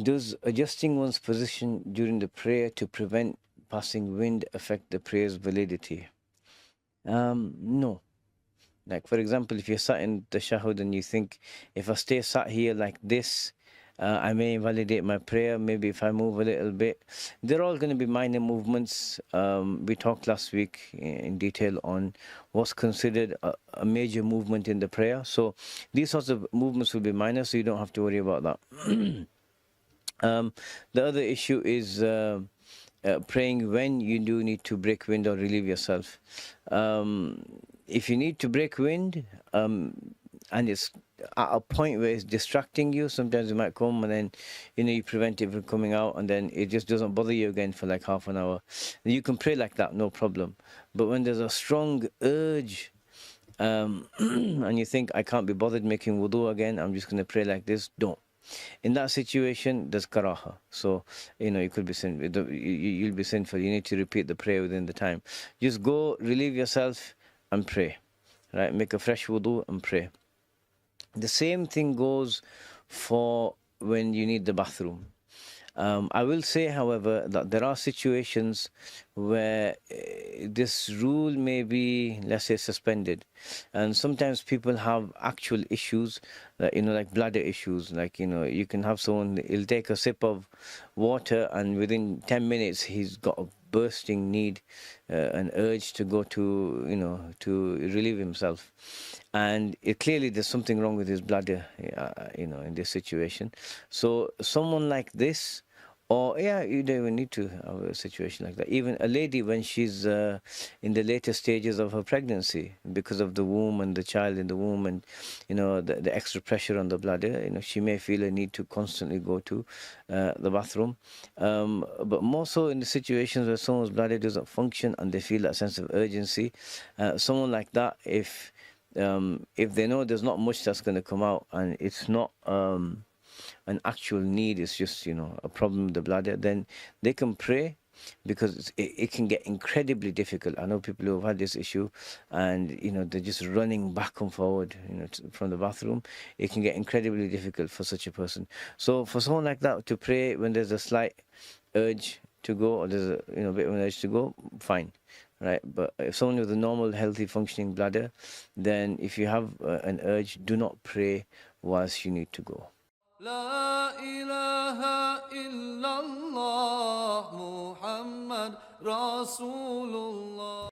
Does adjusting one's position during the prayer to prevent passing wind affect the prayer's validity? No. Like, for example, if you're sat in the shahud and you think, if I stay sat here like this, I may invalidate my prayer. Maybe if I move a little bit, they're all going to be minor movements. We talked last week in detail on what's considered a major movement in the prayer. So these sorts of movements will be minor, so you don't have to worry about that. The other issue is praying when you do need to break wind or relieve yourself. If you need to break wind, and it's at a point where it's distracting you, sometimes it might come and then you prevent it from coming out, and then it just doesn't bother you again for like half an hour. You can pray like that, no problem. But when there's a strong urge, and you think, I can't be bothered making wudu again, I'm just going to pray like this, don't. In that situation, there's karaha. So, you could be you'll be sinful. You need to repeat the prayer within the time. Just go, relieve yourself, and pray. Right? Make a fresh wudu and pray. The same thing goes for when you need the bathroom. I will say, however, that there are situations where this rule may be, let's say, suspended. And sometimes people have actual issues, like bladder issues. Like, you can have someone, he'll take a sip of water and within 10 minutes he's got a bursting need, an urge to go to relieve himself. And clearly there's something wrong with his bladder, in this situation. So someone like this, or you don't even need to have a situation like that. Even a lady, when she's in the later stages of her pregnancy, because of the womb and the child in the womb, and the extra pressure on the bladder, she may feel a need to constantly go to the bathroom. But more so in the situations where someone's bladder doesn't function and they feel that sense of urgency, someone like that, if they know there's not much that's going to come out and it's not an actual need, it's just a problem with the bladder, then they can pray, because it can get incredibly difficult. I know people who have had this issue, and they're just running back and forward from the bathroom. It can get incredibly difficult for such a person. So for someone like that to pray when there's a slight urge to go, or there's a bit of an urge to go, fine. Right? But if someone with a normal, healthy, functioning bladder, then if you have an urge, do not pray whilst you need to go. لا إله إلا الله محمد رسول الله.